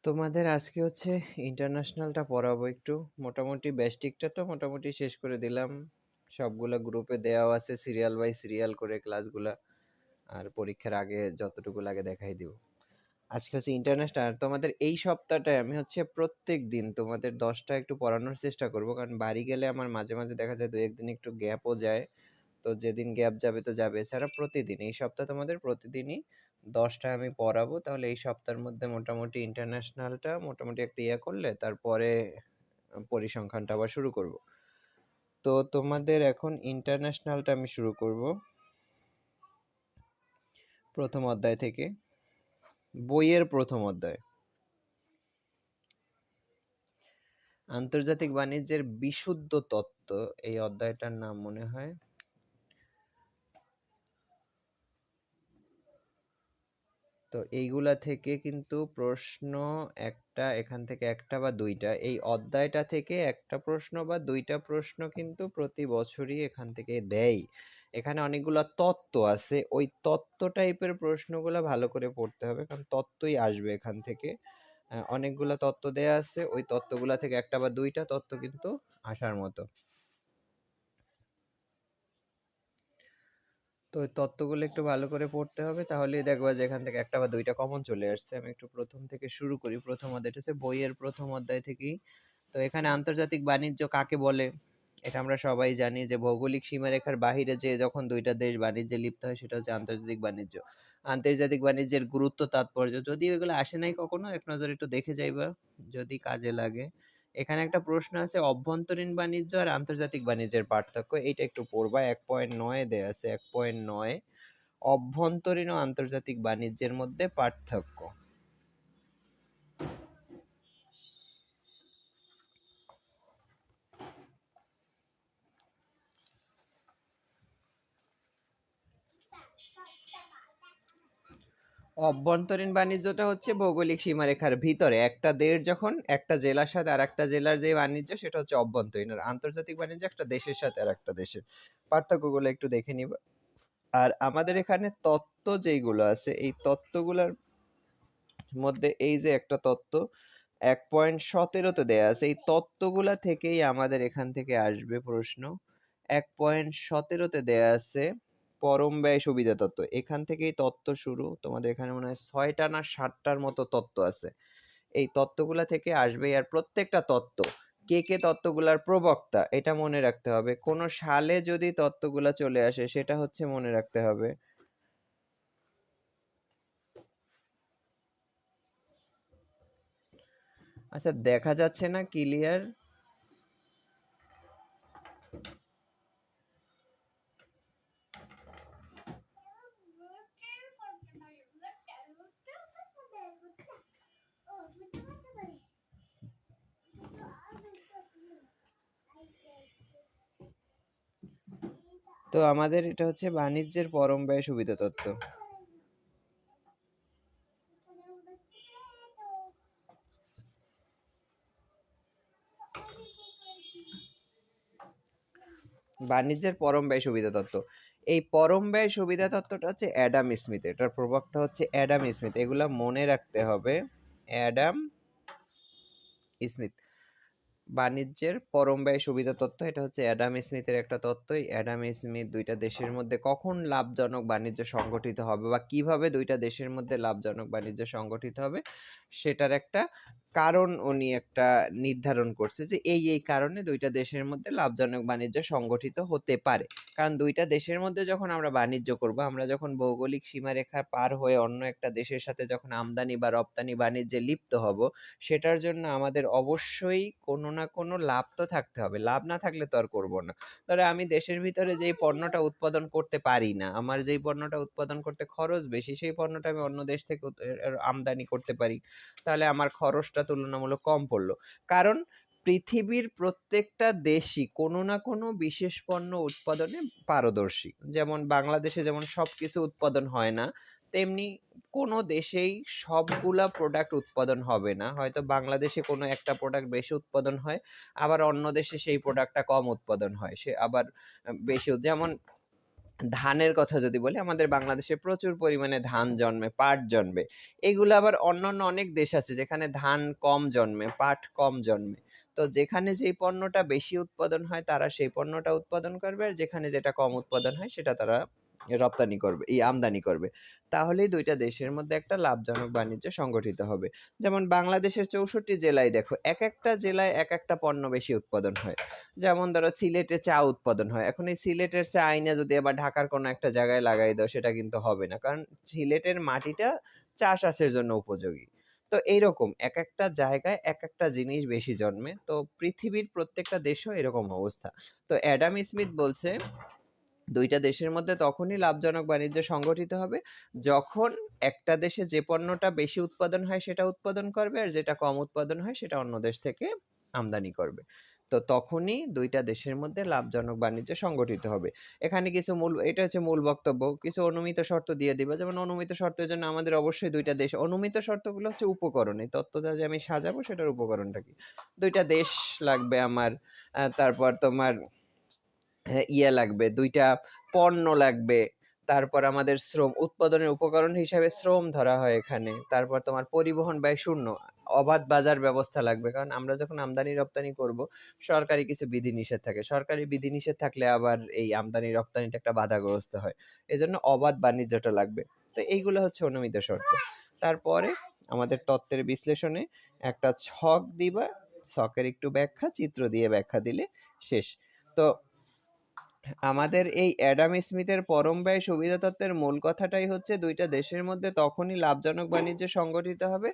তোমাদের আজকে হচ্ছে ইন্টারন্যাশনালটা পড়াবো একটু। মোটামুটি বেস্টিকটা তো মোটামুটি শেষ করে দিলাম, সবগুলা গ্রুপে দেওয়া আছে সিরিয়াল বাই সিরিয়াল করে ক্লাসগুলা, আর পরীক্ষার আগে যতটুকু লাগে দেখাই দিব। আজকে হচ্ছে ইন্টারন্যাশনাল। তোমাদের এই সপ্তাহটায় আমি হচ্ছে প্রত্যেক দিন তোমাদের 10টা একটু পড়ানোর চেষ্টা করব, কারণ বাড়ি গেলে আমার মাঝে মাঝে দেখা যায় 2-1 দিন একটু গ্যাপও যায়। তো যেদিন গ্যাপ যাবে তো যাবে, এছাড়া প্রতিদিন এই সপ্তাহ তোমাদের প্রতিদিনই 10টা আমি পড়াবো। তাহলে এই সপ্তাহের মধ্যে মোটামুটি ইন্টারন্যাশনালটা মোটামুটি একটা ইয়ে করলে তারপরে পরিসংখ্যানটা আবার শুরু করব। তো তোমাদের এখন ইন্টারন্যাশনালটা আমি শুরু করব প্রথম অধ্যায় থেকে, বইয়ের প্রথম অধ্যায়। আন্তর্জাতিক বাণিজ্যের বিশুদ্ধ তত্ত্ব, এই অধ্যায়টার নাম মনে হয়। তো এইগুলা থেকে কিন্তু প্রশ্ন একটা, এখান থেকে একটা বা দুইটা, এই অধ্যায়টা থেকে একটা প্রশ্ন বা দুইটা প্রশ্ন কিন্তু প্রতি বছরই এখান থেকে দেয়। এখানে অনেকগুলা তত্ত্ব আছে, ওই তত্ত্ব টাইপের প্রশ্নগুলা ভালো করে পড়তে হবে, কারণ তত্ত্বই আসবে এখান থেকে। অনেকগুলা তত্ত্ব দেয়া আছে, ওই তত্ত্বগুলা থেকে একটা বা দুইটা তত্ত্ব কিন্তু আসার মতো। তো ওই তত্ত্বগুলো একটু ভালো করে পড়তে হবে, তাহলেই দেখবা যে এখান থেকে একটা বা দুইটা কমন চলে আসছে। আমি একটু প্রথম থেকে শুরু করি। প্রথম অধ্যায়টা হচ্ছে বইয়ের প্রথম অধ্যায় থেকেই। তো এখানে আন্তর্জাতিক বাণিজ্য কাকে বলে এটা আমরা সবাই জানি, যে ভৌগোলিক সীমারেখার বাহিরে যে যখন দুইটা দেশ বাণিজ্যে লিপ্ত হয় সেটা হচ্ছে আন্তর্জাতিক বাণিজ্য। আন্তর্জাতিক বাণিজ্যের গুরুত্ব তাৎপর্য, যদি এগুলো আসে নাই কখনো, এক নজর একটু দেখে যাইবা যদি কাজে লাগে। এখানে একটা প্রশ্ন আছে, অভ্যন্তরীণ বাণিজ্য আর আন্তর্জাতিক বাণিজ্যের পার্থক্য, এইটা একটু পড়বা। 1.9 দেয়া আছে, 1.9, অভ্যন্তরীণ ও আন্তর্জাতিক বাণিজ্যের মধ্যে পার্থক্য। অভ্যন্তরীণ বাণিজ্যটা হচ্ছে ভৌগোলিক সীমারেখার ভিতরে একটা দেশ যখন একটা জেলার সাথে আর একটা জেলার যে বাণিজ্য সেটা হচ্ছে অভ্যন্তরীণ, আর আন্তর্জাতিক বাণিজ্য একটা দেশের সাথে আর একটা দেশের। পার্থক্যগুলো একটু দেখে নিবা। আর আমাদের এখানে তত্ত্ব যেইগুলো আছে, এই তত্ত্বগুলোর মধ্যে এই যে একটা তত্ত্ব 1.17-তে দেয়া আছে, এই তত্ত্বগুলা থেকেই আমাদের এখান থেকে আসবে প্রশ্ন। 1.17-তে দেয়া আছে পরম ব্যয় সুবিধা তত্ত্ব, এখান থেকেই তত্ত্ব শুরু। তোমাদের এখানে মনে হয় 6টা না 7টার মতো তত্ত্ব আছে, এই তত্ত্বগুলা থেকে আসবে। আর প্রত্যেকটা তত্ত্ব, কে কে তত্ত্বগুলার প্রবক্তা এটা মনে রাখতে হবে। কোন সালে যদি তত্ত্বগুলা চলে আসে সেটা হচ্ছে মনে রাখতে হবে। আচ্ছা, দেখা যাচ্ছে না ক্লিয়ার? তো আমাদের এটা হচ্ছে বাণিজ্যের পরম ব্যয় সুবিধা তত্ত্ব। বাণিজ্যের পরম ব্যয় সুবিধা তত্ত্ব, এই পরম ব্যয় সুবিধা তত্ত্বটা হচ্ছে অ্যাডাম স্মিথ, এটার প্রবক্তা হচ্ছে অ্যাডাম স্মিথ, এগুলা মনে রাখতে হবে। অ্যাডাম স্মিথ, বাণিজ্যের পরম ব্যয় সুবিধা তত্ত্ব, এটা হচ্ছে অ্যাডাম স্মিথের একটা তত্ত্ব। অ্যাডাম স্মিথ দুইটা দেশের মধ্যে কখন লাভজনক বাণিজ্য সংগঠিত হবে বা কিভাবে দুইটা দেশের মধ্যে লাভজনক বাণিজ্য সংগঠিত হবে সেটার একটা কারণ উনি একটা নির্ধারণ করছে, যে এই এই কারণে দুইটা দেশের মধ্যে লাভজনক বাণিজ্য সংগঠিত হতে পারে। কারণ দুইটা দেশের মধ্যে যখন আমরা বাণিজ্য করব, আমরা যখন ভৌগোলিক সীমারেখা পার হয়ে অন্য একটা দেশের সাথে যখন আমদানি বা রপ্তানি বাণিজ্যে লিপ্ত হব, সেটার জন্য আমাদের অবশ্যই কোনো না কোনো লাভ তো থাকতে হবে, লাভ না থাকলে তো আর করবো না। ধরো আমি দেশের ভিতরে যেই পণ্যটা উৎপাদন করতে পারি না, আমার যেই পণ্যটা উৎপাদন করতে খরচ বেশি, সেই পণ্যটা আমি অন্য দেশ থেকে আমদানি করতে পারি, তাহলে আমার খরচটা তুলনামূলক কম পড়লো। কারণ পৃথিবীর প্রত্যেকটা দেশই কোনো না কোনো বিশেষ পণ্য উৎপাদনে পারদর্শী। যেমন বাংলাদেশে যেমন সবকিছু উৎপাদন হয় না, তেমনি কোনো দেশেই সবগুলা প্রোডাক্ট উৎপাদন হবে না। হয়তো বাংলাদেশে কোনো একটা প্রোডাক্ট বেশি উৎপাদন হয়, আবার অন্য দেশে সেই প্রোডাক্টটা কম উৎপাদন হয়, সে আবার বেশি। যেমন ধানের কথা যদি বলি, আমাদের বাংলাদেশে প্রচুর পরিমাণে ধান জন্মে, পাট জন্মে। এগুলো আবার অন্যান্য অনেক দেশ আছে যেখানে ধান কম জন্মে, পাট কম জন্মে। তো যেখানে যেই পণ্যটা বেশি উৎপাদন হয় তারা সেই পণ্যটা উৎপাদন করবে, আর যেখানে যেটা কম উৎপাদন হয় সেটা তারা রপ্তানি করবে, আমদানি করবে। তাহলেই দুইটা দেশের মধ্যে একটা লাভজনক বাণিজ্য সংগঠিত হবে। যেমন বাংলাদেশের 64 জেলায় দেখো, এক একটা জেলায় এক একটা পণ্য বেশি উৎপাদন হয়। যেমন ধরো সিলেটে চা উৎপাদন হয়, এখন এই সিলেটের চা আইনা যদি আবার ঢাকার কোনো একটা জায়গায় লাগাই দাও, সেটা কিন্তু হবে না, কারণ সিলেটের মাটিটা চাষের জন্য উপযোগী। তো এইরকম এক একটা জায়গায় এক একটা জিনিস বেশি জন্মে। তো পৃথিবীর প্রত্যেকটা দেশও এরকম অবস্থা। তো অ্যাডাম স্মিথ বলছে দুইটা দেশের মধ্যে তখনই লাভজনক বাণিজ্য সংগঠিত হবে যখন একটা দেশে যে পণ্যটা বেশি উৎপাদন হয় সেটা উৎপাদন করবে, আর যেটা কম উৎপাদন হয় সেটা অন্য দেশ থেকে আমদানি করবে। তো তখনই দুইটা দেশের মধ্যে লাভজনক বাণিজ্য সংগঠিত হবে। এখানে কিছু এটা হচ্ছে মূল বক্তব্য। কিছু অনুমিত শর্ত দিয়ে দিবা, যেমন অনুমিত শর্তের জন্য আমাদের অবশ্যই দুইটা দেশ, অনুমিত শর্তগুলো হচ্ছে উপকরণ, এই তত্ত্বটা যে আমি সাজাবো সেটার উপকরণটা কি, দুইটা দেশ লাগবে আমার, তারপর তোমার ইয়ে লাগবে, দুইটা পণ্য লাগবে, তারপর আমাদের শ্রম, উৎপাদনের উপকরণ হিসাবে শ্রম ধরা হয় এখানে, তারপর তোমার পরিবহন ব্যয় শূন্য, অবাধ বাজার ব্যবস্থা লাগবে, কারণ আমরা যখন আমদানি রপ্তানি করব সরকারি কিছু বিধিনিষেধ থাকে, সরকারি বিধিনিষেধ থাকলে আবার এই আমদানি রপ্তানিটা একটা বাধাগ্রস্ত হয়, এজন্য অবাধ বাণিজ্যটা লাগবে। তো এইগুলো হচ্ছে অনুমিত শর্ত। তারপরে আমাদের তত্ত্বের বিশ্লেষণে একটা ছক দিবা, ছকের একটু ব্যাখ্যা, চিত্র দিয়ে ব্যাখ্যা দিলে শেষ। তো আমাদের এই অ্যাডাম স্মিথের পরম ব্যয় সুবিধা তত্ত্বের মূল কথাটাই হচ্ছে দুইটা দেশের মধ্যে তখনই লাভজনক বাণিজ্য সংগঠিত হবে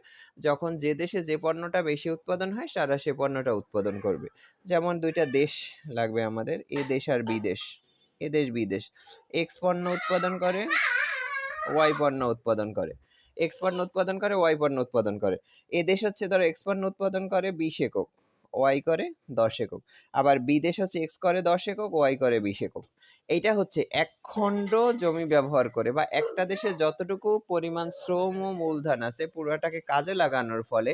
যখন যে দেশে যে পণ্যটা বেশি উৎপাদন হয় তারা সে পণ্যটা উৎপাদন করবে। যেমন দুইটা দেশ লাগবে আমাদের, এ দেশ আর বিদেশ। এ দেশ বিদেশ এক্স পণ্য উৎপাদন করে, ওয়াই পণ্য উৎপাদন করে, এক্স পণ্য উৎপাদন করে, ওয়াই পণ্য উৎপাদন করে। এ দেশ হচ্ছে ধরো এক্স পণ্য উৎপাদন করে 20 একক, ওয়াই করে 10 একক। আবার বিদেশ হচ্ছে এক্স করে 10 একক, ওয়াই করে 20 একক। এইটা হচ্ছে এক খণ্ড জমি ব্যবহার করে বা একটা দেশে যতটুকু পরিমাণ শ্রম ও মূলধন আছে পুরোটাকে কাজে লাগানোর ফলে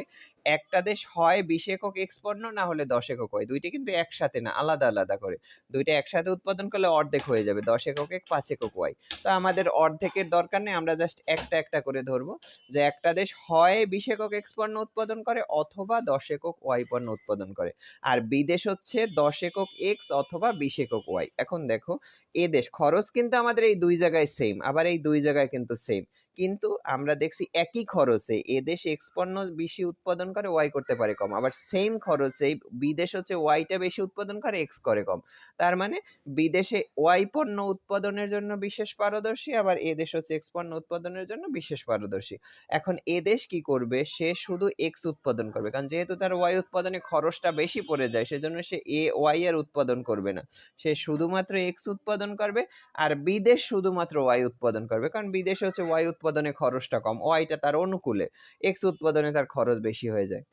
একটা দেশ হয় 20 একক এক্স পণ্য, না হলে 10 একক ওয়াই। দুইটা কিন্তু একসাথে না, আলাদা আলাদা করে। দুইটা একসাথে উৎপাদন করলে অর্ধেক হয়ে যাবে, 10 একক এক, 5 একক ওয়াই। তো আমাদের অর্ধেকের দরকার নেই, আমরা জাস্ট একটা একটা করে ধরবো যে একটা দেশ হয় 20 একক এক্স পণ্য উৎপাদন করে অথবা 10 একক ওয়াই পণ্য উৎপাদন করে, আর বিদেশ হচ্ছে 10 একক এক্স অথবা 20 একক ওয়াই। এখন দেখো, এ দেশ খরচ কিন্তু আমাদের এই দুই জায়গায় সেম, আবার এই দুই জায়গায় কিন্তু সেম, কিন্তু আমরা দেখছি একই খরচে এ দেশ এক্স পণ্য বেশি উৎপাদন করে, ওয়াই করতে পারে কম, আবার সেম খরচে বিদেশ হচ্ছে ওয়াইটা বেশি উৎপাদন করে, এক্স করে কম। তার মানে বিদেশে ওয়াই পণ্য উৎপাদনের জন্য বিশেষ পারদর্শী, আবার এ দেশ হচ্ছে এক্স পণ্য উৎপাদনের জন্য বিশেষ পারদর্শী। এখন এ দেশ কি করবে, সে শুধু এক্স উৎপাদন করবে, কারণ যেহেতু তার ওয়াই উৎপাদনে খরচটা বেশি পড়ে যায় সেজন্য সে ওয়াই এর উৎপাদন করবে না, সে শুধুমাত্র এক্স উৎপাদন করবে। আর বিদেশ শুধুমাত্র ওয়াই উৎপাদন করবে, কারণ বিদেশে হচ্ছে ওয়াই উৎপাদনে খরচটা কম, ওয়াইটা তার অনুকূলে, এক্স উৎপাদনে তার খরচ বেশি হয়ে যায়।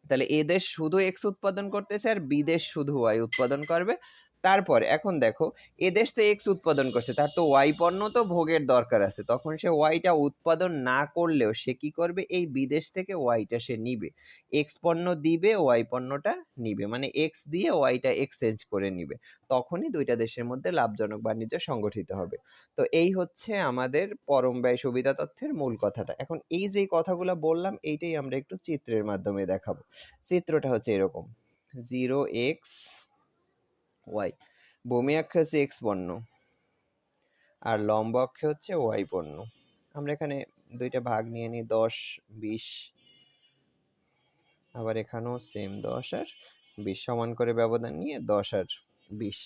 তাহলে এ দেশ শুধু এক্স উৎপাদন করতেছে আর বিদেশ শুধু ওয়াই উৎপাদন করবে। তারপর এখন দেখো, এ দেশ তো এক্স উৎপাদন করছে, তার তো ওয়াই পণ্য তো ভোগের দরকার আছে, তখন সে ওয়াইটা উৎপাদন না করলেও সে কি করবে, এই বিদেশ থেকে ওয়াইটা সে নিবে, এক্স পণ্য দিবে, ওয়াই পণ্যটা নিবে, মানে এক্স দিয়ে ওয়াইটা এক্সচেঞ্জ করে নিবে। তখনই দুইটা দেশের মধ্যে লাভজনক বাণিজ্য সংগঠিত হবে। তো এই হচ্ছে আমাদের পরম ব্যয় সুবিধা তথ্যের মূল কথাটা। এখন এই যে কথাগুলো বললাম এইটাই আমরা একটু চিত্রের মাধ্যমে দেখাবো। চিত্রটা হচ্ছে এরকম, 0x ওয়াই, ভূমি অক্ষে হচ্ছে এক্স পণ্য আর লম্ব অক্ষে হচ্ছে ওয়াই পণ্য। আমরা এখানে দুইটা ভাগ নিয়ে নিই, 10 20, আবার এখানেও সেম 10 আর 20, সমান করে ব্যবধান নিয়ে 10 আর 20।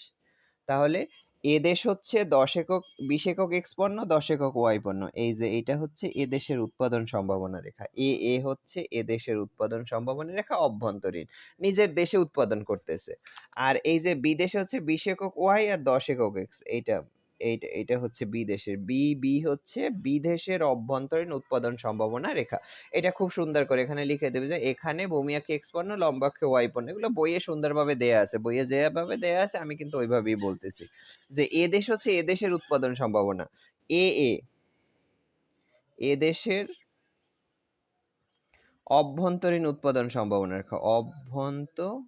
তাহলে এ দেশ হচ্ছে 10 একক 20 একক এক্স পণ্য, 10 একক ওয়াই পণ্য। এই যে এটা হচ্ছে এ দেশের উৎপাদন সম্ভাবনা রেখা, এ হচ্ছে এ দেশের উৎপাদন সম্ভাবনা রেখা, অভ্যন্তরীণ, নিজের দেশে উৎপাদন করতেছে। আর এই যে বিদেশে হচ্ছে 20 একক ওয়াই আর 10 একক এক্স, এইটা এইটা এটা হচ্ছে বিদেশের, বি হচ্ছে বিদেশের অভ্যন্তরীণ উৎপাদন সম্ভাবনা রেখা। এটা খুব সুন্দর করে এখানে লিখে দেবে যে এখানে ভূমিয়াকে এক্স পণ্য, লম্বাক্ষে ওয়াই পণ্য, এগুলো বইয়ে সুন্দরভাবে দেয়া আছে, বইয়ে যেভাবে দেয়া আছে আমি কিন্তু ওইভাবেই বলতেছি যে এ দেশ হচ্ছে এ দেশের উৎপাদন সম্ভাবনা, এ এ এ দেশের অভ্যন্তরীণ উৎপাদন সম্ভাবনা রেখা, অভ্যন্তরীণ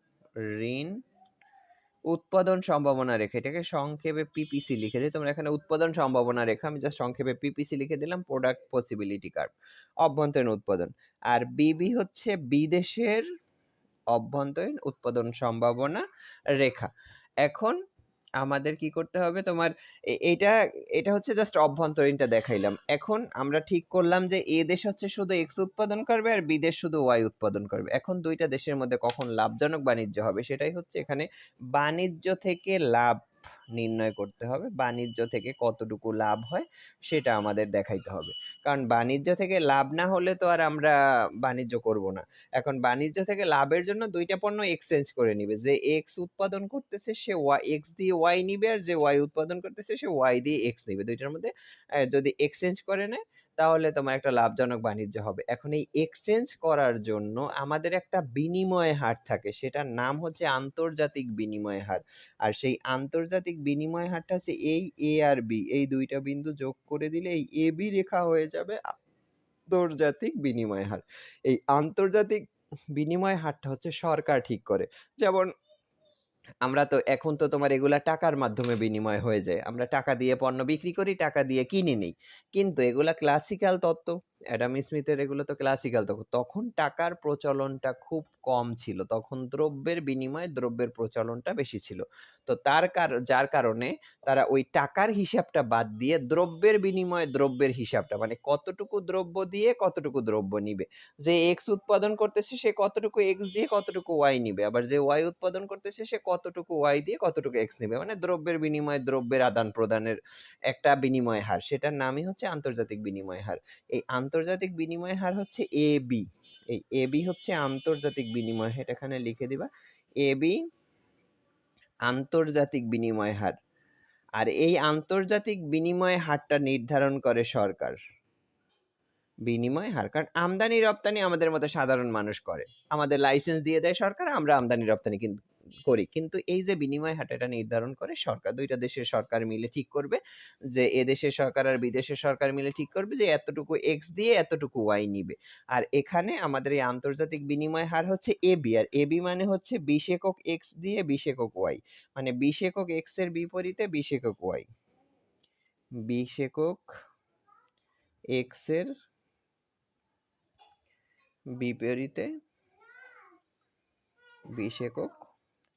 উৎপাদন সম্ভাবনা রেখা, এটাকে সংক্ষেপে পিপিসি লিখে দিই। তোমরা এখানে উৎপাদন সম্ভাবনা রেখা, আমি জাস্ট সংক্ষেপে পিপিসি লিখে দিলাম, প্রোডাক্ট পসিবিলিটি কার্ভ, অভ্যন্তরীণ উৎপাদন। আর বিবি হচ্ছে বিদেশের অভ্যন্তরীণ উৎপাদন সম্ভাবনা রেখা। এখন আমাদের কি করতে হবে, তোমার এইটা এটা হচ্ছে জাস্ট অভ্যন্তরীণটা দেখাইলাম। এখন আমরা ঠিক করলাম যে এ দেশ হচ্ছে শুধু এক্স উৎপাদন করবে আর বি দেশ শুধু ওয়াই উৎপাদন করবে। এখন দুইটা দেশের মধ্যে কখন লাভজনক বাণিজ্য হবে সেটাই হচ্ছে এখানে বাণিজ্য থেকে লাভ নির্ণয় করতে হবে। বাণিজ্য থেকে কতটুকু লাভ হয় সেটা আমাদের দেখাইতে হবে, কারণ বাণিজ্য থেকে লাভ না হলে তো আর আমরা বাণিজ্য করব না। এখন বাণিজ্য থেকে লাভের জন্য দুইটা পণ্য এক্সচেঞ্জ করে নিবে, যে এক্স উৎপাদন করতেছে সে ওয়াই এক্স দিয়ে ওয়াই নিবে, আর যে ওয়াই উৎপাদন করতেছে সে ওয়াই দিয়ে এক্স নিবে। দুইটার মধ্যে যদি এক্সচেঞ্জ করে নেয় তাহলে তোমার একটা লাভজনক বাণিজ্য হবে। এখন এই এক্সচেঞ্জ করার জন্য আমাদের একটা বিনিময় হার থাকে, সেটার নাম হচ্ছে আন্তর্জাতিক বিনিময় হার। আর সেই আন্তর্জাতিক বিনিময় হারটা হচ্ছে এই এ আর বি, এই দুইটা বিন্দু যোগ করে দিলে এই এ বি রেখা হয়ে যাবে আন্তর্জাতিক বিনিময় হার। এই আন্তর্জাতিক বিনিময় হারটা হচ্ছে সরকার ঠিক করে। যেমন আমরা তো এখন তো তোমার এগুলা টাকার মাধ্যমে বিনিময় হয়ে যায়, আমরা টাকা দিয়ে পণ্য বিক্রি করি, টাকা দিয়ে কিনে নেই। কিন্তু এগুলা ক্লাসিক্যাল তত্ত্ব, অ্যাডাম স্মিথের এগুলো তো ক্লাসিক্যাল তত্ত্ব। তখন টাকার প্রচলনটা খুব কম ছিল, তখন দ্রব্যের বিনিময়ে দ্রব্যের প্রচলনটা বেশি ছিল। তো যার কারণে তারা ওই টাকার হিসাবটা বাদ দিয়ে দ্রব্যের বিনিময়ে দ্রব্যের হিসাবটা, মানে কতটুকু দ্রব্য দিয়ে কতটুকু দ্রব্য নিবে, যে এক্স উৎপাদন করতেছে সে কতটুকু এক্স দিয়ে কতটুকু ওয়াই নিবে, আবার যে ওয়াই উৎপাদন করতেছে সে কতটুকু ওয়াই দিয়ে কতটুকু এক্স নিবে, মানে দ্রব্যের বিনিময়ে দ্রব্যের আদান প্রদানের একটা বিনিময় হার, সেটার নামই হচ্ছে আন্তর্জাতিক বিনিময় হার। এই আন্তর্জাতিক বিনিময় হার হচ্ছে এ বি। এই এ বি হচ্ছে আন্তর্জাতিক বিনিময় হার, এটা এখানে লিখে দিবা, এ বি আন্তর্জাতিক বিনিময় হার। আর এই আন্তর্জাতিক বিনিময় হারটা নির্ধারণ করে সরকার। বিনিময় হার, কারণ আমদানি রপ্তানি আমাদের মতো সাধারণ মানুষ করে, আমাদের লাইসেন্স দিয়ে দেয় সরকার, আমরা আমদানি রপ্তানি কিন্তু করি। কিন্তু এই যে বিনিময় হার, এটা নির্ধারণ করে সরকার। দুইটা দেশের সরকার মিলে ঠিক করবে, যে এ দেশের সরকার আর বিদেশের সরকার মিলে ঠিক করবে যে এতটুকু এক্স দিয়ে এতটুকু ওয়াই নিবে। আর এখানে আমাদের এই আন্তর্জাতিক বিনিময় হার হচ্ছে এবি, আর এবি মানে হচ্ছে 20 একক এক্স দিয়ে 20 একক ওয়াই, মানে 20 একক এক্স এর বিপরীতে 20 একক ওয়াই, 20 একক এক্স এর বিপরীতে 20 একক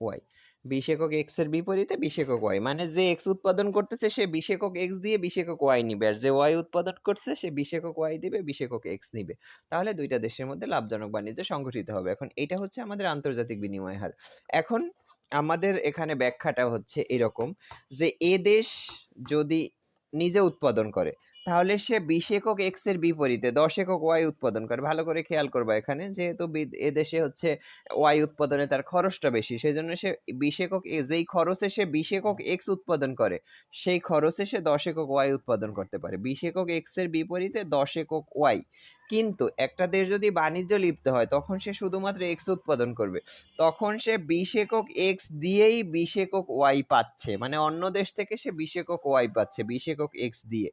ওয়াই, 20 একক এক্স এর বিপরীতে 20 একক ওয়াই, মানে যে এক্স উৎপাদন করতেছে সে 20 একক এক্স দিয়ে 20 একক ওয়াই নিবে, আর যে ওয়াই উৎপাদন করছে সে 20 একক ওয়াই দিবে 20 একক এক্স নিবে। তাহলে দুইটা দেশের মধ্যে লাভজনক বাণিজ্য সংঘটিত হবে। এখন এটা হচ্ছে আমাদের আন্তর্জাতিক বিনিময় হার। এখন আমাদের এখানে ব্যাখ্যাটা হচ্ছে এরকম, যে এ দেশ যদি নিজে উৎপাদন করে তাহলে সে 20 একক এক্স এর বিপরীতে 10 একক ওয়াই উৎপাদন করে। ভালো করে খেয়াল করবা, এখানে যেহেতু এদেশে হচ্ছে ওয়াই উৎপাদনে তার খরচটা বেশি, সেই জন্য সে 20 একক যেই খরচে সে 20 একক এক্স উৎপাদন করে সেই খরচে সে 10 একক ওয়াই উৎপাদন করতে পারে। 20 একক এক্স এর বিপরীতে 10 একক ওয়াই। কিন্তু একটা দেশ যদি বাণিজ্য লিপ্ত হয় তখন সে শুধুমাত্র এক্স উৎপাদন করবে, তখন সে 20 একক এক্স দিয়েই 20 একক ওয়াই পাচ্ছে, মানে অন্য দেশ থেকে সে 20 একক ওয়াই পাচ্ছে 20 একক এক্স দিয়ে।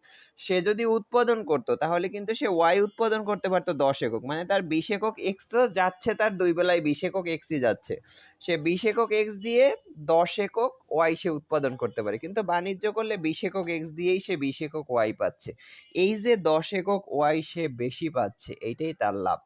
সে যদি উৎপাদন করতো তাহলে কিন্তু সে ওয়াই উৎপাদন করতে পারতো 10 একক, মানে তার 20 একক এক্স তো যাচ্ছে, তার দুই বেলায় 20 একক এক্সই যাচ্ছে। সে 20 একক এক্স দিয়ে 10 একক ওয়াই সে উৎপাদন করতে পারে, কিন্তু বাণিজ্য করলে 20 একক এক্স দিয়েই সে 20 একক ওয়াই পাচ্ছে। এই যে 10 একক ওয়াই সে বেশি পাচ্ছে, এইটাই তার লাভ।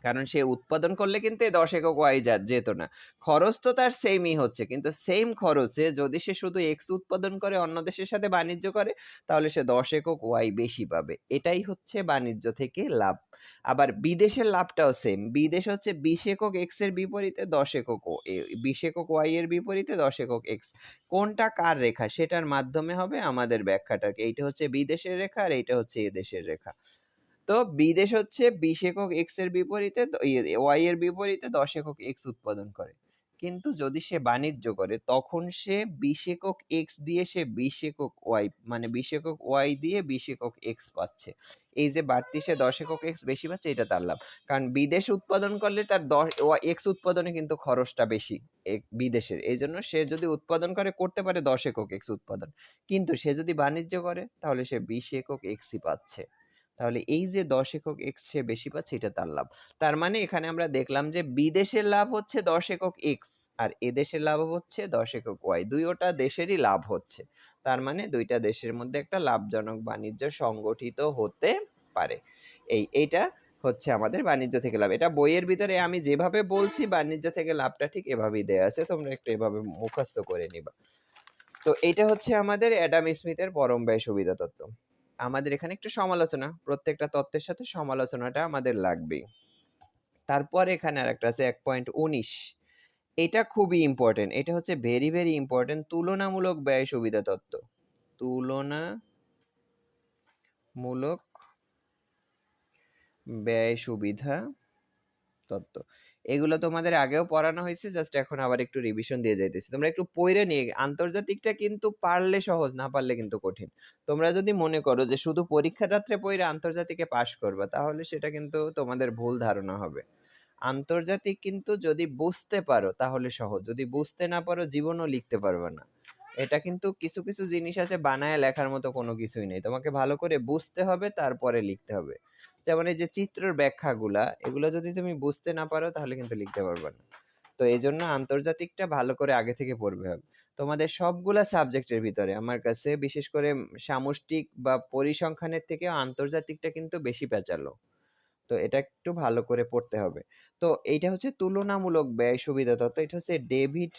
কারণ সে উৎপাদন করলে কিন্তু এই 10 একক ওয়াই যেত না, খরচ তো তার সেমই হচ্ছে, কিন্তু সেম খরচে যদি সে শুধু এক্স উৎপাদন করে অন্য দেশের সাথে বাণিজ্য করে তাহলে সে 10 একক ওয়াই বেশি পাবে। এটাই হচ্ছে বাণিজ্য থেকে লাভ। আবার বিদেশের লাভটাও সেম, বিদেশ হচ্ছে 20 একক এক্স এর বিপরীতে 10 একক 20 একক ওয়াই এর বিপরীতে 10 একক এক্স। কোনটা কার রেখা সেটার মাধ্যমে হবে আমাদের ব্যাখ্যাটাকে। এইটা হচ্ছে বিদেশের রেখা আর এইটা হচ্ছে এ দেশের রেখা। তো বিদেশ হচ্ছে 20 একক এক্স এর বিপরীতে ওয়াই এর বিপরীতে 10 একক এক্স উৎপাদন করে, কিন্তু যদি সে বাণিজ্য করে তখন সে 20 একক এক্স দিয়ে সে 20 একক ওয়াই, মানে 20 একক ওয়াই দিয়ে 20 একক এক্স পাচ্ছে। এই যে বাড়তি সে 10 একক এক্স বেশি পাচ্ছে, এটা তার লাভ। কারণ বিদেশ উৎপাদন করলে তার 10 এক্স উৎপাদনে কিন্তু খরচটা বেশি বিদেশের, এই জন্য সে যদি উৎপাদন করতে পারে 10 একক এক্স উৎপাদন, কিন্তু সে যদি বাণিজ্য করে তাহলে সে 20 একক এক্সই পাচ্ছে। তাহলে এই যে 10 একক এক্স সে বেশি পাচ্ছে, এটা তার লাভ। তার মানে এখানে আমরা দেখলাম যে বিদেশের লাভ হচ্ছে 10 একক এক্স, আর এদেশের লাভ হচ্ছে 10 একক ওয়াই, দুইটা দেশেরই লাভ হচ্ছে। তার মানে দুইটা দেশের মধ্যে একটা লাভজনক বাণিজ্য সংগঠিত হতে পারে। এইটা হচ্ছে আমাদের বাণিজ্য থেকে লাভ। এটা বইয়ের ভিতরে আমি যেভাবে বলছি বাণিজ্য থেকে লাভটা ঠিক এভাবেই দেয়া আছে, তোমরা একটু এভাবে মুখস্থ করে নিবা। তো এটা হচ্ছে আমাদের অ্যাডাম স্মিথের পরম ব্যয় সুবিধা তত্ত্ব। আমাদের এখানে একটু সমালোচনা, প্রত্যেকটা তত্ত্বের সাথে সমালোচনাটা আমাদের লাগবেই। তারপর এখানে আরেকটা আছে 1.19, এটা খুবই ইম্পর্টেন্ট, এটা হচ্ছে ভেরি ভেরি ইম্পর্টেন্ট, তুলনামূলক ব্যয় সুবিধা তত্ত্ব। তুলনামূলক ব্যয় সুবিধা তত্ত্ব, এগুলো তোমাদের আগেও পড়ানো হয়েছে, জাস্ট এখন আবার একটু রিভিশন দিয়ে যাইতেছি। তোমরা একটু পড়ে নিয়ে, আন্তর্জাতিকটা কিন্তু পারলে সহজ, না পারলে কিন্তু কঠিন। তোমরা যদি মনে করো যে শুধু পরীক্ষা রাত্রে পড়ে আন্তর্জাতিকে পাশ করবা, তাহলে সেটা কিন্তু তোমাদের ভুল ধারণা হবে। আন্তর্জাতিক কিন্তু যদি বুঝতে পারো তাহলে সহজ, যদি বুঝতে না পারো জীবনও লিখতে পারবে না। এটা কিন্তু কিছু কিছু জিনিস আছে বানায় লেখার মতো কোনো কিছুই নেই, তোমাকে ভালো করে বুঝতে হবে তারপরে লিখতে হবে। যেমন এই যে চিত্রের ব্যাখ্যাগুলা, এগুলো যদি তুমি বুঝতে না পারো তাহলে কিন্তু লিখতে পারবে না। তো এই জন্য আন্তর্জাতিকটা ভালো করে আগে থেকে পড়বে হবে। তোমাদের সবগুলা সাবজেক্টের ভিতরে আমার কাছে বিশেষ করে সামষ্টিক বা পরিসংখ্যানের থেকে আন্তর্জাতিকটা কিন্তু বেশি পেঁচালো। তো এটা একটু ভালো করে পড়তে হবে। তো এইটা হচ্ছে তুলনামূলক ব্যয় সুবিধা তত্ত্ব, এটা হচ্ছে ডেভিড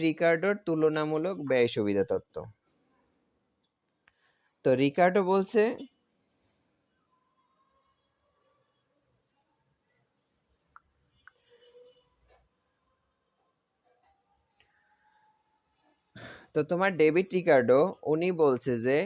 রিকার্ডোর, তুলনামূলক ব্যয় সুবিধা তত্ত্ব। তো রিকার্ডো বলছে তো তোমার ডেভিড রিকার্ডো উনি বলছে যে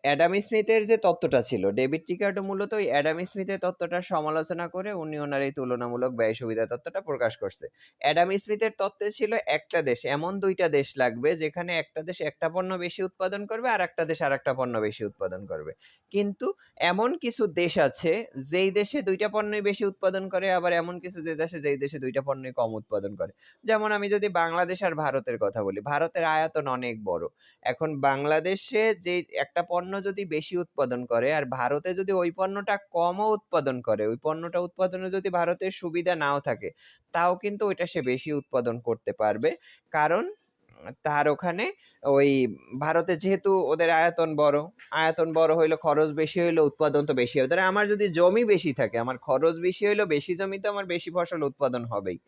অ্যাডাম স্মিথের যে তত্ত্বটা ছিল, ডেভিড রিকার্ডো মূলত ওই অ্যাডাম স্মিথের তত্ত্বটার সমালোচনা করে উনি ওনার এই তুলনামূলক ব্যয় সুবিধা তত্ত্বটা প্রকাশ করছে। অ্যাডাম স্মিথের তত্ত্বে ছিল একটা দেশ এমন দুইটা দেশ লাগবে যেখানে একটা দেশ একটা পণ্য বেশি উৎপাদন করবে আর একটা দেশ আর একটা পণ্য বেশি উৎপাদন করবে। কিন্তু এমন কিছু দেশ আছে যেই দেশে দুইটা পণ্যই বেশি উৎপাদন করে, আবার এমন কিছু যেই দেশে দুইটা পণ্যই কম উৎপাদন করে। যেমন আমি যদি বাংলাদেশ আর ভারতের কথা বলি, ভারতের আয়তন অনেক বড়। এখন বাংলাদেশে যে একটা পণ্য যদি বেশি উৎপাদন করে আর ভারতে যদি ওই পণ্যটা কমও উৎপাদন করে, ওই পণ্যটা উৎপাদনে যদি ভারতের সুবিধা নাও থাকে, তাও কিন্তু ওইটা সে বেশি উৎপাদন করতে পারবে। কারণ তার ওখানে ওই ভারতে যেহেতু ওদের আয়তন বড় হইলো, খরচ বেশি হইলো, উৎপাদন তো বেশি হবে। ধরো আমার যদি জমি বেশি থাকে, আমার খরচ বেশি হইলো, বেশি জমিতে আমার বেশি ফসল উৎপাদন হবেই।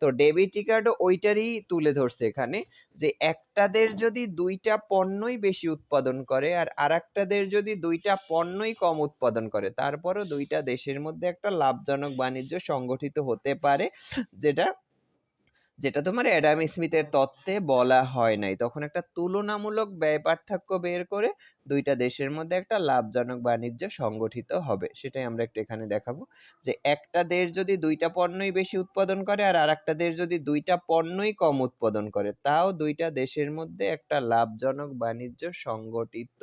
তো ডেভিড রিকার্ডো ওইটারই তুলে ধরছে এখানে, যে একটা দেশ যদি দুইটা পণ্যই বেশি উৎপাদন করে আর আরেকটা দেশ যদি দুইটা পণ্যই কম উৎপাদন করে, তারপরও দুইটা দেশের মধ্যে একটা লাভজনক বাণিজ্য সংগঠিত হতে পারে, যেটা যেটা তোমার অ্যাডাম স্মিথের তত্ত্বে বলা হয় নাই। তখন একটা তুলনামূলক ব্যয় পার্থক্য বের করে দুইটা দেশের মধ্যে একটা লাভজনক বাণিজ্য সংগঠিত হবে। সেটাই আমরা একটু এখানে দেখাবো, যে একটা দেশ যদি দুইটা পণ্যই বেশি উৎপাদন করে আর আরেকটা দেশ যদি দুইটা পণ্যই কম উৎপাদন করে, তাও দুইটা দেশের মধ্যে একটা লাভজনক বাণিজ্য সংগঠিত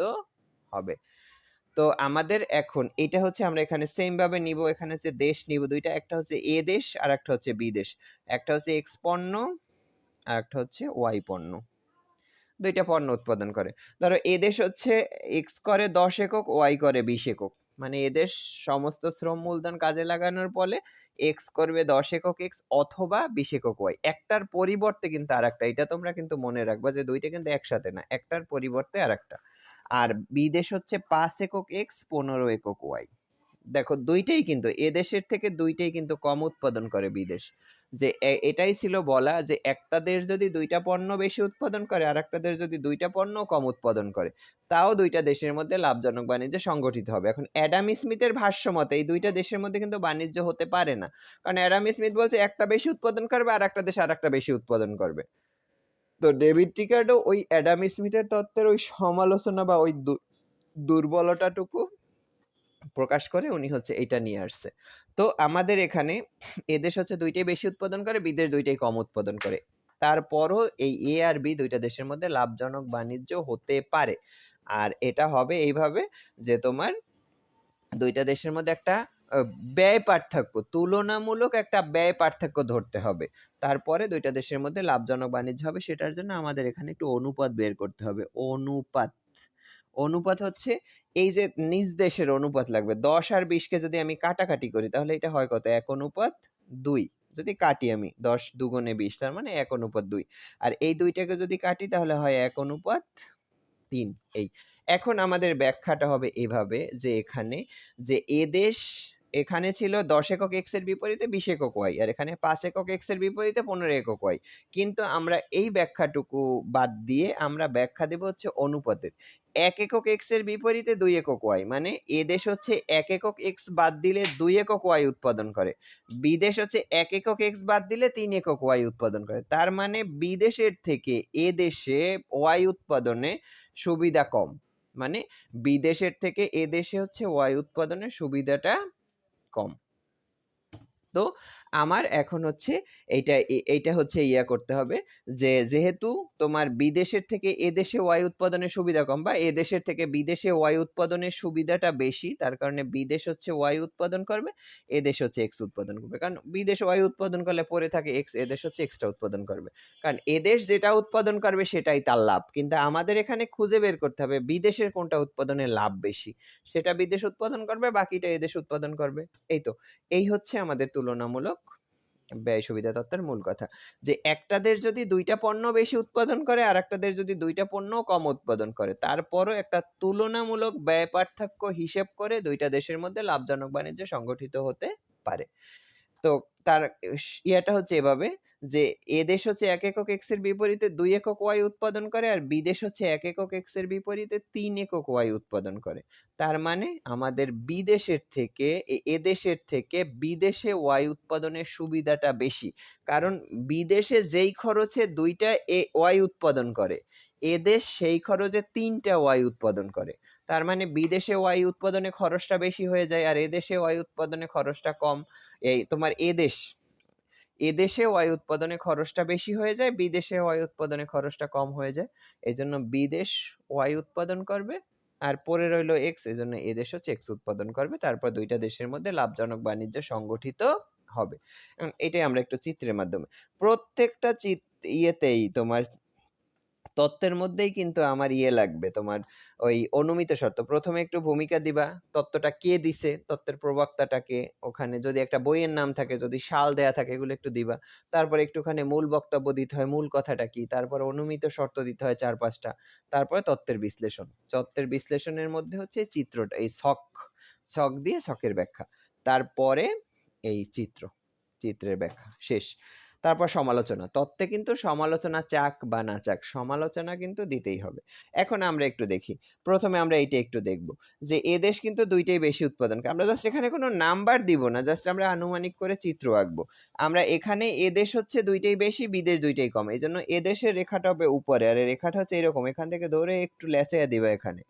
হবে। তো আমাদের এখন এটা হচ্ছে আমরা এখানে সেম ভাবে নিব, এখানে হচ্ছে দেশ নিব দুইটা, একটা হচ্ছে এ দেশ আর একটা হচ্ছে বি দেশ, একটা হচ্ছে এক্স পণ্য আর একটা হচ্ছে ওয়াই পণ্য, দুইটা পণ্য উৎপাদন করে। ধরো এ দেশ হচ্ছে এক্স করে 10 একক, ওয়াই করে 20 একক। মানে এদেশ সমস্ত শ্রম মূলধন কাজে লাগানোর ফলে এক্স করবে 10 একক এক্স অথবা 20 একক ওয়াই, একটার পরিবর্তে কিন্তু আরেকটা। এটা তোমরা কিন্তু মনে রাখবা যে দুইটা কিন্তু একসাথে না, একটার পরিবর্তে আরেকটা। আর বিদেশ হচ্ছে 5 একক এক্স 15 একক ওয়াই। দেখো দুইটাই কিন্তু এদেশের থেকে দুইটাই কিন্তু কম উৎপাদন করে বিদেশ। যে এটাই ছিল বলা, যে একটা দেশ যদি দুইটা পণ্য বেশি উৎপাদন করে আর একটা দেশ যদি দুইটা পণ্য কম উৎপাদন করে, তাও দুইটা দেশের মধ্যে লাভজনক বাণিজ্য সংগঠিত হবে। এখন অ্যাডাম স্মিথের ভাষ্য মতে এই দুইটা দেশের মধ্যে কিন্তু বাণিজ্য হতে পারে না, কারণ অ্যাডাম স্মিথ বলছে একটা বেশি উৎপাদন করবে আর একটা দেশ আর একটা বেশি উৎপাদন করবে। তো ডেভিড রিকার্ডো ওই অ্যাডাম স্মিথের তত্ত্বের ওই সমালোচনা বা ওই দুর্বলতাটুকু প্রকাশ করে উনি হচ্ছে এটা নিয়ে আসছে। তো আমাদের এখানে এদেশ হচ্ছে দুইটাই বেশি উৎপাদন করে, বিদেশ দুইটাই কম উৎপাদন করে, তারপরও এই এ আর বি দুইটা দেশের মধ্যে লাভজনক বাণিজ্য হতে পারে। আর এটা হবে এইভাবে যে তোমার দুইটা দেশের মধ্যে একটা ব্যয় পার্থক্য, তুলনামূলক একটা ব্যয় পার্থক্য ধরতে হবে, তারপরে দুইটা দেশের মধ্যে লাভজনক বাণিজ্য হবে। সেটার জন্য আমাদের এখানে একটু অনুপাত বের করতে হবে। অনুপাত, অনুপাত হচ্ছে এই যে নিজ দেশের অনুপাত লাগবে। 10 আর 20 যদি আমি কাটাকাটি করি তাহলে এটা হয় কত? 1:2। যদি কাটি আমি 10 দুগুণে 20, তার মানে 1:2। আর এই দুইটাকে যদি কাটি তাহলে হয় 1:3। এই এখন আমাদের ব্যাখ্যাটা হবে এভাবে যে এখানে যে এদেশ এখানে ছিল 10 একক এক্স এর বিপরীতে 20 একক ওয়াই, আর এখানে 5 একক এক্স এর বিপরীতে 15 একক ওয়াই। কিন্তু আমরা এই ব্যাখ্যাটুকু বাদ দিয়ে আমরা ব্যাখ্যা দেব হচ্ছে অনুপাতের। 1 একক এক্স এর বিপরীতে 2 একক ওয়াই, মানে এদেশ হচ্ছে 1 একক এক্স বাদ দিলে 2 একক ওয়াই উৎপাদন করে, বিদেশ হচ্ছে 1 একক এক্স বাদ দিলে 3 একক ওয়াই উৎপাদন করে। তার মানে বিদেশের থেকে এ দেশে ওয়াই উৎপাদনে সুবিধা কম, মানে বিদেশের থেকে এ দেশে হচ্ছে ওয়াই উৎপাদনের সুবিধাটা কম। তো আমার এখন হচ্ছে এইটা হচ্ছে ইয়া করতে হবে যে যেহেতু তোমার বিদেশের থেকে এদেশে ওয়াই উৎপাদনের সুবিধা কম, বা এদেশের থেকে বিদেশে ওয়াই উৎপাদনের সুবিধাটা বেশি, তার কারণে বিদেশ হচ্ছে ওয়াই উৎপাদন করবে, এদেশ হচ্ছে এক্স উৎপাদন করবে। কারণ বিদেশ ওয়াই উৎপাদন করলে পরে থাকে এক্স, এদেশ হচ্ছে এক্সটা উৎপাদন করবে। কারণ এদেশ যেটা উৎপাদন করবে সেটাই তার লাভ, কিন্তু আমাদের এখানে খুঁজে বের করতে হবে বিদেশের কোনটা উৎপাদনের লাভ বেশি, সেটা বিদেশ উৎপাদন করবে, বাকিটা এদেশ উৎপাদন করবে। এই তো, এই হচ্ছে আমাদের তুলনামূলক ব্যয় সুবিধা তত্ত্বের মূল কথা, যে একটা দেশ যদি দুইটা পণ্য বেশি উৎপাদন করে আর একটা দেশ যদি দুইটা পণ্য কম উৎপাদন করে, তারপরও একটা তুলনামূলক ব্যয় পার্থক্য হিসেব করে দুইটা দেশের মধ্যে লাভজনক বাণিজ্য সংগঠিত হতে পারে। তো তার ইয়াটা হচ্ছে এভাবে যে এদেশ হচ্ছে 1 একক এক্স এর বিপরীতে 2 একক ওয়াই উৎপাদন করে, আর বিদেশ হচ্ছে 1 একক এক্স এর বিপরীতে 3 একক ওয়াই উৎপাদন করে। তার মানে আমাদের বিদেশের থেকে এদেশের থেকে বিদেশে ওয়াই উৎপাদনের সুবিধাটা বেশি, কারণ বিদেশে যেই খরচে দুইটা ওয়াই উৎপাদন করে, এদেশ সেই খরচে 3টা ওয়াই উৎপাদন করে। তার মানে বিদেশে ওয়াই উৎপাদনে খরচটা বেশি হয়ে যায় আর এদেশে ওয়াই উৎপাদনে খরচটা কম। এই তোমার এদেশে ওয়াই উৎপাদনে খরচটা বেশি হয়ে যায়, বিদেশে ওয়াই উৎপাদনে খরচটা কম হয়ে যায়। এই জন্য বিদেশ ওয়াই উৎপাদন করবে আর পরে রইল এক্স, এই জন্য এদেশ হচ্ছে এক্স উৎপাদন করবে। তারপর দুইটা দেশের মধ্যে লাভজনক বাণিজ্য সংগঠিত হবে। এটাই আমরা একটু চিত্রের মাধ্যমে, প্রত্যেকটা ইয়েতেই তোমার তত্ত্বের মধ্যেই কিন্তু আমার ইয়ে লাগবে, তোমার ওই অনুমিত শর্ত। প্রথমে একটু ভূমিকা দিবা, তত্ত্বটা কে দিছে, তত্ত্বের প্রবক্তাটাকে, ওখানে যদি একটা বইয়ের নাম থাকে, যদি সাল দেয়া থাকে, এগুলো একটু দিবা। তারপর একটুখানি মূল বক্তব্য দিতে হয়, মূল কথাটা কি, তারপর অনুমিত শর্ত দিতে হয় 4-5টা, তারপরে তত্ত্বের বিশ্লেষণ। তত্ত্বের বিশ্লেষণের মধ্যে হচ্ছে চিত্রটা, এই ছক দিয়ে ছকের ব্যাখ্যা, তারপরে এই চিত্রের ব্যাখ্যা শেষ। তারপর সমালোচনা। তত্ত্বে কিন্তু সমালোচনা চাক বা না চাক, সমালোচনা কিন্তু দিতেই হবে। এখন আমরা একটু দেখি, প্রথমে আমরা এইটা একটু দেখব যে এদেশ কিন্তু দুইটাই বেশি উৎপাদন করে। আমরা জাস্ট এখানে কোনো নাম্বার দিব না, জাস্ট আমরা আনুমানিক করে চিত্র আঁকবো। আমরা এখানে এদেশ হচ্ছে দুইটাই বেশি, বিদেশ দুইটাই কম, এই জন্য এদেশের রেখাটা হবে উপরে, আর রেখাটা হচ্ছে এরকম, এখান থেকে ধরে একটু লেচাইয়া দিবা এখানে।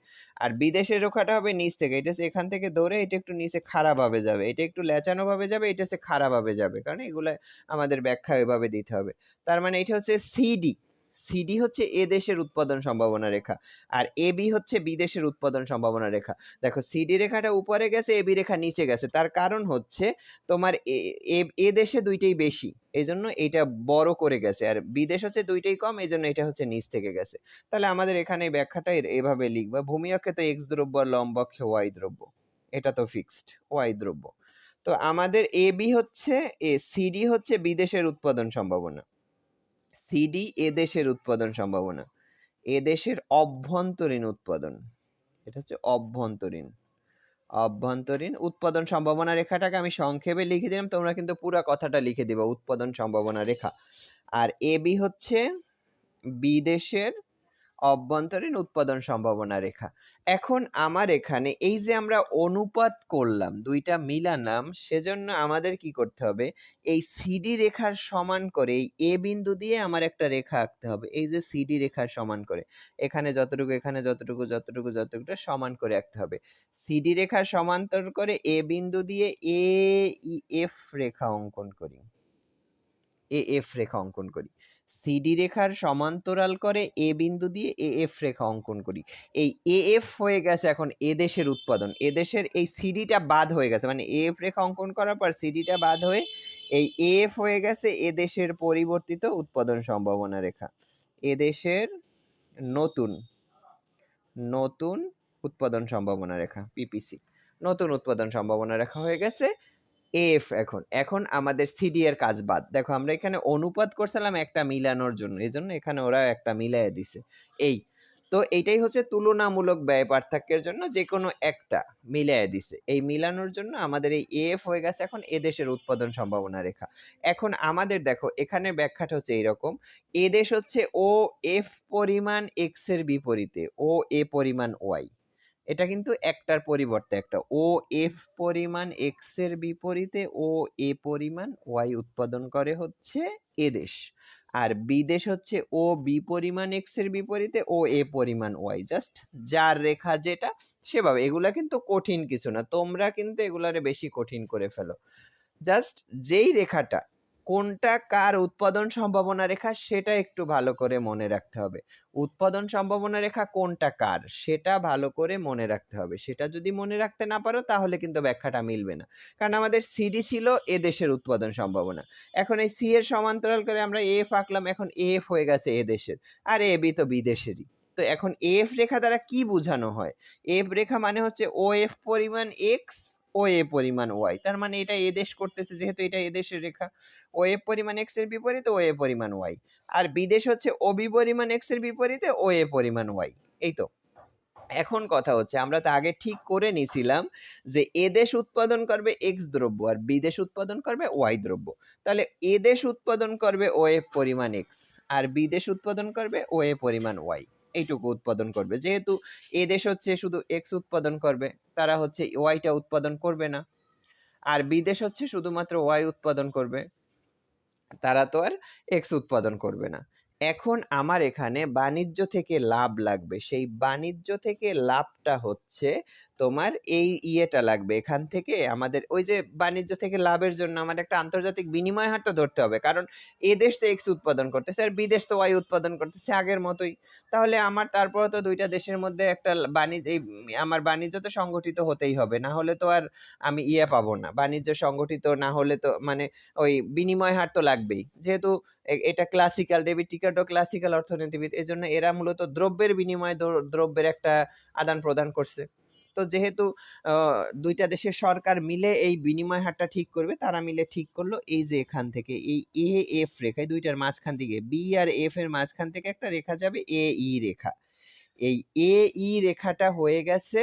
আর বিদেশের রেখাটা হবে নিচ থেকে, এটা হচ্ছে এখান থেকে ধরে এটা একটু নিচে খাড়া ভাবে যাবে, এটা একটু লেচানো ভাবে যাবে, এটা হচ্ছে খাড়া ভাবে যাবে, কারণ এগুলা আমাদের ব্যাখ্যা এভাবে দিতে হবে। তার মানে এটা হচ্ছে সিডি, সিডি হচ্ছে এ দেশের উৎপাদন সম্ভাবনা রেখা, আর এবি হচ্ছে বিদেশের উৎপাদন সম্ভাবনা রেখা। দেখো সিডি রেখাটা উপরে গেছে, এবি রেখা নিচে গেছে, তার কারণ হচ্ছে তোমার এ দেশে দুইটাই বেশি, এই জন্য এটা বড় করে গেছে, আর বিদেশ হচ্ছে দুইটাই কম, এই জন্য এটা হচ্ছে নিচ থেকে গেছে। তাহলে আমাদের এখানে ব্যাখ্যাটা এভাবে লিখবা, ভূমি অক্ষে তো এক্স দ্রব্য আর লম্ব অক্ষে ওয়াই দ্রব্য, এটা তো ফিক্সড ওয়াই দ্রব্য। তো আমাদের এবি হচ্ছে সিডি হচ্ছে বিদেশের উৎপাদন সম্ভাবনা, সিডি এদেশের উৎপাদন সম্ভাবনা, এদেশের অভ্যন্তরীণ উৎপাদন, এটা হচ্ছে অভ্যন্তরীণ উৎপাদন সম্ভাবনা রেখাটাকে আমি সংক্ষেপে লিখে দিলাম, তোমরা কিন্তু পুরো কথাটা লিখে দিবা, উৎপাদন সম্ভাবনা রেখা। আর এবি হচ্ছে বিদেশের অভ্যন্তরীণ উৎপাদন সম্ভাবনা রেখা। এখন আমার এখানে এই যে আমরা অনুপাত করলাম, দুইটা মিলালাম, সেজন্য আমাদের কি করতে হবে, এই সিডি রেখার সমান করে এই এ বিন্দু দিয়ে আমার একটা রেখা আঁকতে হবে, এই যে সিডি রেখার সমান করে, এখানে যতটুকু এখানে যতটুকুটা সমান করে আঁকতে হবে। সিডি রেখার সমান্তর করে এ বিন্দু দিয়ে এ এফ রেখা অঙ্কন করি, সিডি রেখার সমান্তরাল করে এ বিন্দু দিয়ে এএফ রেখা অঙ্কন করি। এই এএফ হয়ে গেছে এখন এদেশের উৎপাদন, এদেশের এই সিডিটা বাদ হয়ে গেছে, মানে এএফ রেখা অঙ্কন করার পর সিডিটা বাদ হয়ে এই এএফ হয়ে গেছে এদেশের পরিবর্তিত উৎপাদন সম্ভাবনা রেখা, এদেশের নতুন নতুন উৎপাদন সম্ভাবনা রেখা, পিপিসি, নতুন উৎপাদন সম্ভাবনা রেখা হয়ে গেছে এফ। এখন আমাদের সিডি এর কাজ বাদ। দেখো আমরা এখানে অনুপাত করছিলাম একটা মিলানোর জন্য, এই জন্য এখানে ওরা একটা মিলাই দিছে। এই তো এইটাই হচ্ছে তুলনামূলক ব্যয় পার্থক্যের জন্য যে কোনো একটা মিলাই দিছে, এই মিলানোর জন্য আমাদের এই এফ হয়ে গেছে এখন এদেশের উৎপাদন সম্ভাবনা রেখা। এখন আমাদের দেখো এখানে ব্যাখ্যাটা হচ্ছে এইরকম, এদেশ হচ্ছে ও এফ পরিমাণ এক্স এর বিপরীতে ও এ পরিমাণ ওয়াই, এটা কিন্তু একটার পরিবর্তে একটা, ও এফ পরিমাণ এক্স এর বিপরীতে ও এ পরিমাণ ওয়াই উৎপাদন করে হচ্ছে এদেশ, আর বিদেশ হচ্ছে ও বি পরিমাণ এক্স এর বিপরীতে ও এ পরিমাণ ওয়াই। জাস্ট যার রেখা যেটা সেভাবে, এগুলা কিন্তু কঠিন কিছু না, তোমরা কিন্তু এগুলারে বেশি কঠিন করে ফেলো। জাস্ট যেই রেখাটা কোনটা কার উৎপাদন সম্ভাবনা রেখা সেটা একটু ভালো করে মনে রাখতে হবে, উৎপাদন সম্ভাবনা রেখা কোনটা কার সেটা ভালো করে মনে রাখতে হবে। সেটা যদি মনে রাখতে না পারো তাহলে কিন্তু ব্যাখ্যাটা মিলবে না, কারণ আমাদের সিডি ছিল এ দেশের উৎপাদন সম্ভাবনা, এখন এই সি এর সমান্তরাল করে আমরা এফ আঁকলাম, এখন এফ হয়ে গেছে এ দেশের, আর এ বি তো বিদেশেরই। তো এখন এফ রেখা দ্বারা কি বোঝানো হয়, এফ রেখা মানে হচ্ছে ও এফ পরিমাণ এক্স ও এ পরিমাণ ওয়াই, তার মানে এটা এদেশ করতেছে যেহেতু এটা এদেশের রেখা, ও এ পরিমাণ এক্স এর বিপরীতে ও এ পরিমাণ ওয়াই, আর বিদেশ হচ্ছে ও বি পরিমাণ এক্স এর বিপরীতে ও এ পরিমাণ ওয়াই। এই তো এখন কথা হচ্ছে আমরা তো আগে ঠিক করে নিছিলাম যে এদেশ উৎপাদন করবে এক্স দ্রব্য আর বিদেশ উৎপাদন করবে ওয়াই দ্রব্য, তাহলে এদেশ উৎপাদন করবে ও এ পরিমাণ এক্স আর বিদেশ উৎপাদন করবে ও এ পরিমাণ ওয়াই, এইটুকু উৎপাদন করবে। যেহেতু এদেশ হচ্ছে শুধু এক্স উৎপাদন করবে, তারা হচ্ছে ওয়াইটা উৎপাদন করবে না, আর বিদেশ হচ্ছে শুধুমাত্র ওয়াই উৎপাদন করবে, তারা তো আর এক্স উৎপাদন করবে না। এখন আমার এখানে বাণিজ্য থেকে লাভ লাগবে, সেই বাণিজ্য থেকে লাভটা হচ্ছে তোমার এই ইয়েটা লাগবে, এখান থেকে আমাদের ওই যে বাণিজ্য থেকে লাভের জন্য আমাদের একটা আন্তর্জাতিক বিনিময় হার তো ধরতে হবে, কারণ এ দেশ তো এক্স উৎপাদন করতেছে আর বিদেশ তো ওয়াই উৎপাদন করতেছে আগের মতোই, তাহলে আমার তারপরে তো দুইটা দেশের মধ্যে একটা বাণিজ্য, আমার বাণিজ্য তো সংগঠিত হতেই হবে, না হলে তো আর আমি ইয়ে পাবো না, বাণিজ্য সংগঠিত না হলে তো মানে ওই বিনিময় হার তো লাগবেই, যেহেতু এটা ক্লাসিক্যাল, ডেভিড টিকার্ডো ক্লাসিক্যাল অর্থনীতিবিদ, এজন্য এরা মূলত দ্রব্যের বিনিময়ে দ্রব্যের একটা আদান প্রদান করছে। তো যেহেতু দুইটা দেশের সরকার মিলে এই বিনিময় হারটা ঠিক করবে, তারা মিলে ঠিক করলো এই যে এখান থেকে এই এ এফ রেখায় দুইটার মাঝখান থেকে বি আর এফ এর মাঝখান থেকে একটা রেখা যাবে এ ই রেখা, এই এ ই রেখাটা হয়ে গেছে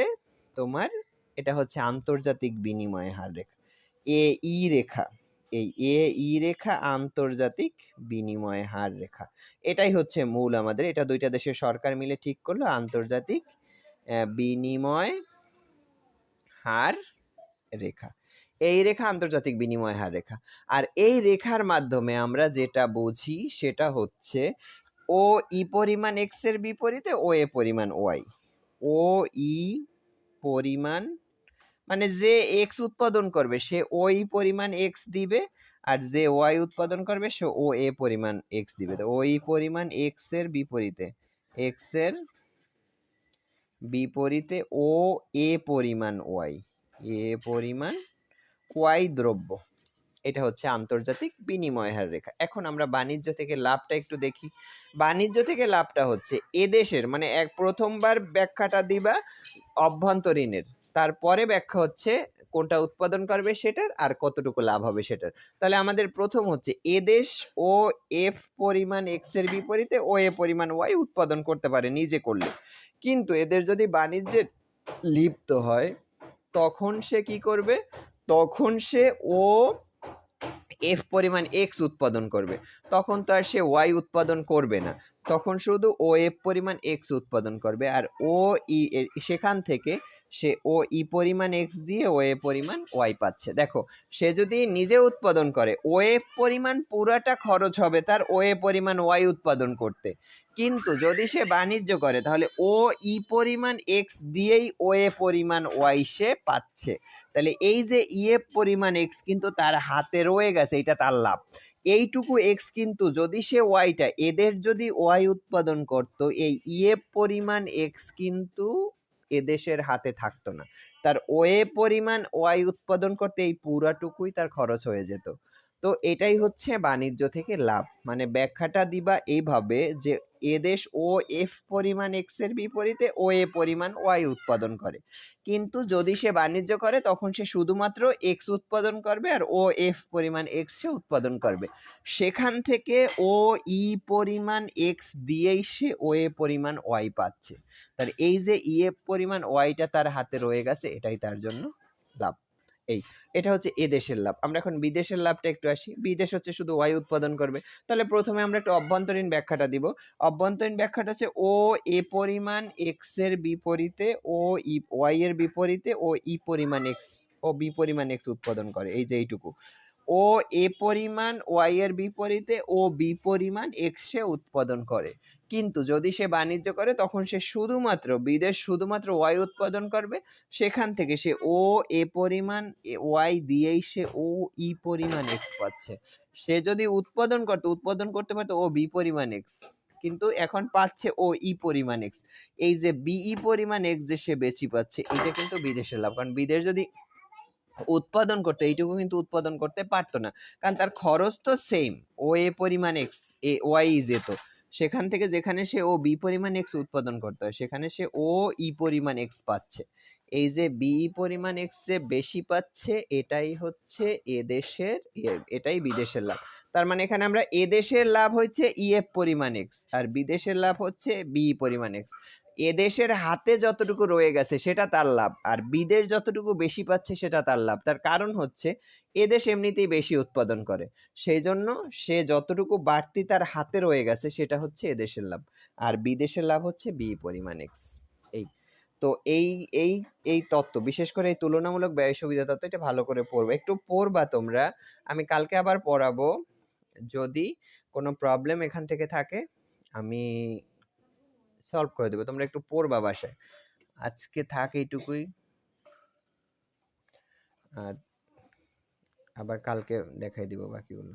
তোমার, এটা হচ্ছে আন্তর্জাতিক বিনিময় হার রেখা, এ ই রেখা, এই এ ই রেখা আন্তর্জাতিক বিনিময় হার রেখা, এটাই হচ্ছে মূল আমাদের, এটা দুইটা দেশের সরকার মিলে ঠিক করলো আন্তর্জাতিক বিনিময় হার রেখা, এই রেখা আন্তর্জাতিক বিনিময় হার রেখা। আর এই রেখার মাধ্যমে আমরা যেটা বুঝি সেটা হচ্ছে ও ই পরিমাণ এক্স এর বিপরীতে ও এ পরিমাণ ওয়াই, ও ই পরিমাণ মানে যে এক্স উৎপাদন করবে সে ওই পরিমাণ এক্স দিবে, আর যে ওয়াই উৎপাদন করবে সে ও এ পরিমাণ এক্স দিবে। তো ওই পরিমাণ এক্স এর বিপরীতে, এক্স এর বিপরীতে ও এ পরিমাণ ওয়াই, এ পরিমাণ ওয়াই দ্রব্য, এটা হচ্ছে আন্তর্জাতিক বিনিময় হার রেখা। এখন আমরা বাণিজ্য থেকে লাভটা একটু দেখি। বাণিজ্য থেকে লাভটা হচ্ছে এদেশের, মানে এক প্রথমবার ব্যাখ্যাটা দিবা অভ্যন্তরীণের, তারপরে ব্যাখ্যা হচ্ছে কোনটা উৎপাদন করবে সেটার আর কতটুকু লাভ হবে সেটার। তাহলে আমাদের প্রথম হচ্ছে এদেশ ও এফ পরিমাণ এক্স এর বিপরীতে ও এ পরিমাণ ওয়াই উৎপাদন করতে পারে নিজে করলে, কিন্তু এদের যদি বাণিজ্যে লিপ্ত হয় তখন সে কি করবে, তখন সে ও এফ পরিমাণ এক্স উৎপাদন করবে, তখন তো আর সে ওয়াই উৎপাদন করবে না, তখন শুধু ও এফ পরিমাণ এক্স উৎপাদন করবে, আর ও ই সেখান থেকে সে ও ই পরিমাণ এক্স দিয়ে ও এ পরিমাণ ওয়াই পাচ্ছে। দেখো সে যদি নিজে উৎপাদন করে ও এফ পরিমাণ পুরাটা খরচ হবে তার ও এ পরিমাণ ওয়াই উৎপাদন করতে, কিন্তু যদি সে বাণিজ্য করে তাহলে ও ই পরিমাণ এক্স দিয়েই ও এ পরিমাণ ওয়াই সে পাচ্ছে, তাহলে এই যে ই এফ পরিমাণ এক্স কিন্তু তার হাতে রয়ে গেছে, এটা তার লাভ। এইটুকু এক্স কিন্তু যদি সে ওয়াইটা এদের যদি ওয়াই উৎপাদন করত, এই ইএফ পরিমাণ এক্স কিন্তু এদেশের হাতে থাকতো না। তার ওয়ে পরিমাণ ওয়াই উৎপাদন করতে এই পুরাটুকুই তার খরচ হয়ে যেত। তো এটাই হচ্ছে বাণিজ্য থেকে লাভ। মানে ব্যাখ্যাটা দিবা এইভাবে যে এদেশ ও এফ পরিমাণ এক্স এর বিপরীতে ও এ পরিমাণ ওয়াই উৎপাদন করে, কিন্তু যদি সে বাণিজ্য করে তখন সে শুধুমাত্র এক্স উৎপাদন করবে আর ও এফ পরিমাণ এক্স সে উৎপাদন করবে। সেখান থেকে ও ই পরিমাণ এক্স দিয়েই সে ও এ পরিমাণ ওয়াই পাচ্ছে। তার এই যে ই এফ পরিমাণ ওয়াইটা তার হাতে রয়ে গেছে, এটাই তার জন্য লাভ। এটা হচ্ছে এ দেশের লাভ। আমরা এখন বিদেশের লাভটা একটু আসি। বিদেশ হচ্ছে শুধু ওয়াই উৎপাদন করবে। তাহলে প্রথমে আমরা একটু অভ্যন্তরীণ ব্যাখ্যাটা দিব। অভ্যন্তরীণ ব্যাখ্যাটা হচ্ছে ও এ পরিমাণ এক্স এর বিপরীতে ও ই ওয়াই এর বিপরীতে ও ই পরিমাণ এক্স ও বি পরিমাণ এক্স উৎপাদন করে। এই যে এইটুকু ও এ পরিমাণ ওয়াই এর বিপরীতে ও বি পরিমাণ এক্স সে উৎপাদন করে। কিন্তু যদি সে বাণিজ্য করে তখন সে শুধুমাত্র বিদেশ শুধুমাত্র ওয়াই উৎপাদন করবে, সেখান থেকে সে ও এ পরিমাণ ওয়াই দিয়েই সে ও ই পরিমাণ এক্স পাচ্ছে। সে যদি উৎপাদন করতে পারতো ও বি পরিমাণ এক্স, কিন্তু এখন পাচ্ছে ও ই পরিমাণ এক্স। এই যে বিই পরিমাণ এক্স যে সে বেশি পাচ্ছে, এটা কিন্তু বিদেশের লাভ। কারণ বিদেশ যদি উৎপাদন করতে এইটুকু কিন্তু উৎপাদন করতে পারতো না, কারণ তার খরচ তো সেম। ও এ পরিমাণ এক্স এ ওয়াই যেত, সেখান থেকে যেখানে সে ও বি পরিমাণ এক্স উৎপাদন করতে হয় সেখানে সে ও ই পরিমাণ এক্স পাচ্ছে। এই যে বি পরিমাণ এক্স যে বেশি পাচ্ছে, এটাই হচ্ছে এদেশের এটাই বিদেশের লাভ। তার মানে এখানে আমরা এদেশের লাভ হচ্ছে ইএফ পরিমাণ এক্স আর বিদেশের লাভ হচ্ছে বি পরিমাণ এক্স। এদেশের হাতে যতটুকু রয়ে গেছে সেটা তার লাভ, আর বিদেশ যতটুকু বেশি পাচ্ছে সেটা তার লাভ। তার কারণ হচ্ছে এদেশ এমনিতেই বেশি উৎপাদন করে, সেই জন্য সে যতটুকু বাড়তি তার হাতে রয়ে গেছে সেটা হচ্ছে এদেশের লাভ, আর বিদেশের লাভ হচ্ছে বি পরিমাণ এক্স। এই তো এই এই এই তত্ত্ব, বিশেষ করে এই তুলনামূলক ব্যয় সুবিধা তত্ত্ব, এটা ভালো করে পড়বে, একটু পড়বা তোমরা। আমি কালকে আবার পড়াবো। যদি কোনো প্রবলেম এখান থেকে থাকে আমি সলভ করে দেবো, তোমরা একটু পড়বা বাসায়। আজকে থাক এইটুকুই, আর আবার কালকে দেখাই দিব বাকিগুলো।